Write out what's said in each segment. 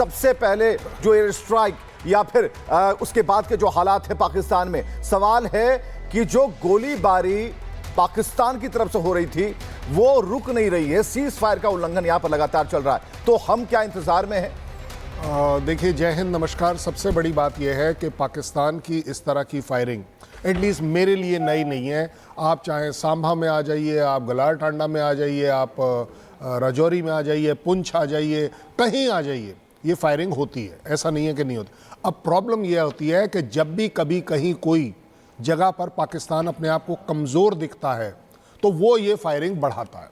सबसे पहले जो एयर स्ट्राइक या फिर उसके बाद के जो हालात है पाकिस्तान में, सवाल है कि जो गोलीबारी पाकिस्तान की तरफ से हो रही थी वो रुक नहीं रही है। सीज फायर का उल्लंघन यहां पर लगातार चल रहा है, तो हम क्या इंतजार में हैं? देखिए, जय हिंद, नमस्कार। सबसे बड़ी बात यह है कि पाकिस्तान की इस तरह की फायरिंग एटलीस्ट मेरे लिए नई नहीं है। आप चाहे सांभा में आ जाइए, आप गलार टांडा में आ जाइए, आप राजौरी में आ जाइए, पुंछ आ जाइए, कहीं आ जाइए, ये फायरिंग होती है, ऐसा नहीं है कि नहीं होती। अब प्रॉब्लम यह होती है कि जब भी कभी कहीं कोई जगह पर पाकिस्तान अपने आप को कमज़ोर दिखता है तो वो ये फायरिंग बढ़ाता है।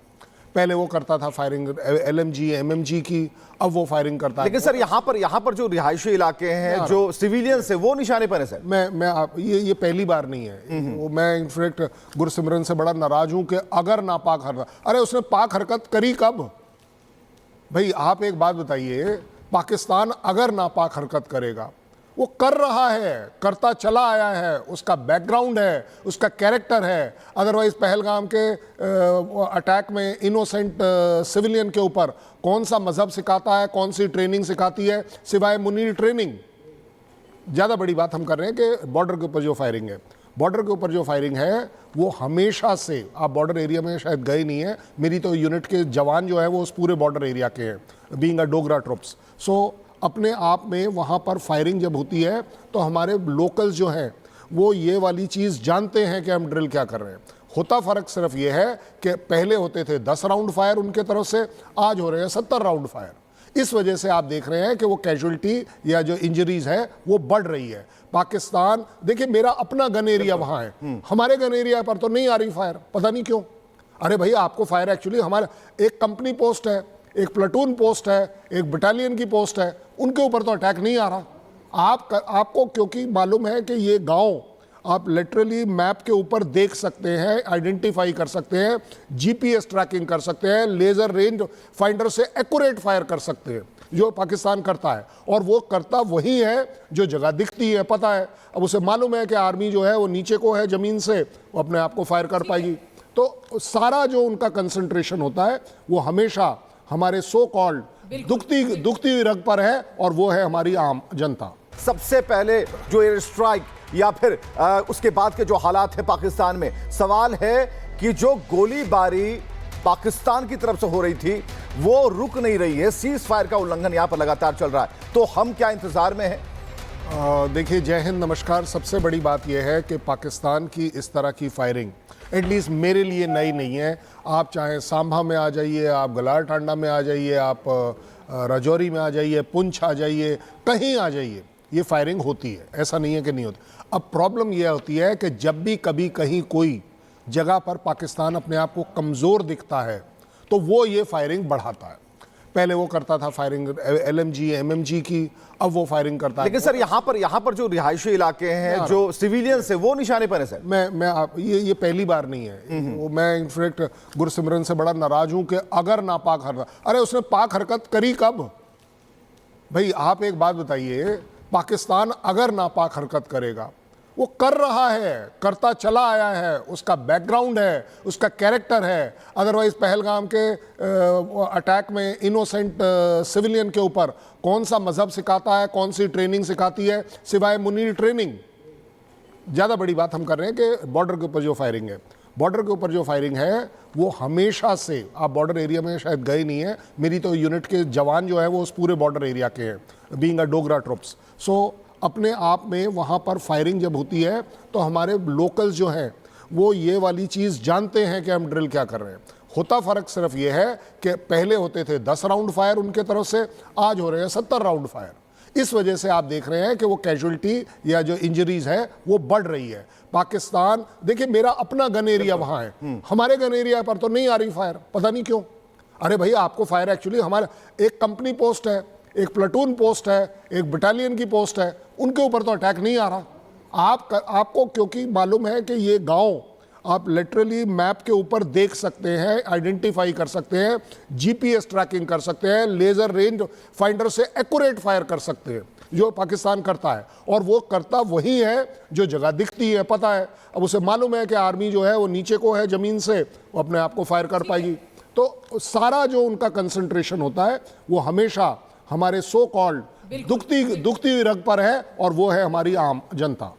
पहले वो करता था फायरिंग LMG MMG की, अब वो फायरिंग करता है। लेकिन सर यहाँ पर जो रिहायशी इलाके हैं, जो सिविलियंस है, वो निशाने पर है सर। ये पहली बार नहीं है। वो मैं इनफैक्ट गुरसिमरन से बड़ा नाराज हूं कि अगर नापाक हरकत, अरे उसने पाक हरकत करी कब? भाई आप एक बात बताइए, पाकिस्तान अगर नापाक हरकत करेगा, वो कर रहा है, करता चला आया है, उसका बैकग्राउंड है, उसका कैरेक्टर है। अदरवाइज पहलगाम के अटैक में इनोसेंट सिविलियन के ऊपर कौन सा मजहब सिखाता है, कौन सी ट्रेनिंग सिखाती है सिवाय मुनीर ट्रेनिंग? ज़्यादा बड़ी बात हम कर रहे हैं कि बॉर्डर के ऊपर जो फायरिंग है, बॉर्डर के ऊपर जो फायरिंग है वो हमेशा से, आप बॉर्डर एरिया में शायद गए नहीं है, मेरी तो यूनिट के जवान जो है वो उस पूरे बॉर्डर एरिया के हैं, बीइंग अ डोगरा ट्रुप्स। सो अपने आप में वहाँ पर फायरिंग जब होती है तो हमारे लोकल्स जो हैं वो ये वाली चीज़ जानते हैं कि हम ड्रिल क्या कर रहे हैं। होता फ़र्क सिर्फ ये है कि पहले होते थे 10 राउंड फायर उनके तरफ से, आज हो रहे हैं 70 राउंड फायर। इस वजह से आप देख रहे हैं कि वो कैजुअल्टी या जो इंजरीज है वो बढ़ रही है। पाकिस्तान, देखिए मेरा अपना गन एरिया वहाँ है, हमारे गन एरिया पर तो नहीं आ रही फायर, पता नहीं क्यों। अरे भाई, आपको फायर एक्चुअली हमारा एक कंपनी पोस्ट है, एक प्लाटून पोस्ट है, एक बटालियन की पोस्ट है, उनके ऊपर तो अटैक नहीं आ रहा। आपको क्योंकि मालूम है कि ये गांव आप लिटरली मैप के ऊपर देख सकते हैं, आइडेंटिफाई कर सकते हैं, GPS ट्रैकिंग कर सकते हैं, लेज़र रेंज फाइंडर से एक्यूरेट फायर कर सकते हैं, जो पाकिस्तान करता है। और वो करता वही है जो जगह दिखती है, पता है। अब उसे मालूम है कि आर्मी जो है वो नीचे को है ज़मीन से, वो अपने आप को फायर कर पाएगी। तो सारा जो उनका कंसंट्रेशन होता है वो हमेशा हमारे सो कॉल्ड दुखती रग पर है, और वो है हमारी आम जनता। सबसे पहले जो एयर स्ट्राइक या फिर उसके बाद के जो हालात है पाकिस्तान में, सवाल है कि जो गोलीबारी पाकिस्तान की तरफ से हो रही थी वो रुक नहीं रही है। सीज फायर का उल्लंघन यहां पर लगातार चल रहा है, तो हम क्या इंतजार में हैं? देखिए, जय हिंद, नमस्कार। सबसे बड़ी बात यह है कि पाकिस्तान की इस तरह की फायरिंग एटलीस्ट मेरे लिए नई नहीं है। आप चाहे सांभा में आ जाइए, आप गलार टांडा में आ जाइए, आप राजौरी में आ जाइए, पुंछ आ जाइए, कहीं आ जाइए, ये फायरिंग होती है, ऐसा नहीं है कि नहीं होती। अब प्रॉब्लम यह होती है कि जब भी कभी कहीं कोई जगह पर पाकिस्तान अपने आप को कमज़ोर दिखता है तो वो ये फायरिंग बढ़ाता है। पहले वो करता था फायरिंग LMG MMG की, अब वो फायरिंग करता है। लेकिन सर यहाँ पर जो रिहायशी इलाके हैं, जो सिविलियंस है, वो निशाने पर है सर। ये पहली बार नहीं है। वो मैं इनफैक्ट गुरसिमरन से बड़ा नाराज हूं कि अगर नापाक हरकत, अरे उसने पाक हरकत करी कब? भाई आप एक बात बताइए, पाकिस्तान अगर नापाक हरकत करेगा, वो कर रहा है, करता चला आया है, उसका बैकग्राउंड है, उसका कैरेक्टर है। अदरवाइज पहलगाम के अटैक में इनोसेंट सिविलियन के ऊपर कौन सा मजहब सिखाता है, कौन सी ट्रेनिंग सिखाती है सिवाय मुनीर ट्रेनिंग? ज़्यादा बड़ी बात हम कर रहे हैं कि बॉर्डर के ऊपर जो फायरिंग है, बॉर्डर के ऊपर जो फायरिंग है वो हमेशा से, आप बॉर्डर एरिया में शायद गए नहीं है, मेरी तो यूनिट के जवान जो है वो उस पूरे बॉर्डर एरिया के हैं, बीइंग अ डोगरा ट्रुप्स। सो अपने आप में वहाँ पर फायरिंग जब होती है तो हमारे लोकल्स जो हैं वो ये वाली चीज़ जानते हैं कि हम ड्रिल क्या कर रहे हैं। होता फ़र्क सिर्फ ये है कि पहले होते थे 10 राउंड फायर उनके तरफ से, आज हो रहे हैं 70 राउंड फायर। इस वजह से आप देख रहे हैं कि वो कैजुअल्टी या जो इंजरीज है वो बढ़ रही है। पाकिस्तान, देखिए मेरा अपना गन एरिया वहाँ है, हमारे गन एरिया पर तो नहीं आ रही फायर, पता नहीं क्यों। अरे भाई, आपको फायर एक्चुअली हमारा एक कंपनी पोस्ट है, एक प्लाटून पोस्ट है, एक बटालियन की पोस्ट है, उनके ऊपर तो अटैक नहीं आ रहा। आपको क्योंकि मालूम है कि ये गांव आप लिटरली मैप के ऊपर देख सकते हैं, आइडेंटिफाई कर सकते हैं, GPS ट्रैकिंग कर सकते हैं, लेज़र रेंज फाइंडर से एक्यूरेट फायर कर सकते हैं, जो पाकिस्तान करता है। और वो करता वही है जो जगह दिखती है, पता है। अब उसे मालूम है कि आर्मी जो है वो नीचे को है ज़मीन से, वो अपने आप को फायर कर पाएगी। तो सारा जो उनका कंसंट्रेशन होता है वो हमेशा हमारे सो कॉल्ड दुखती हुई रग पर है, और वो है हमारी आम जनता।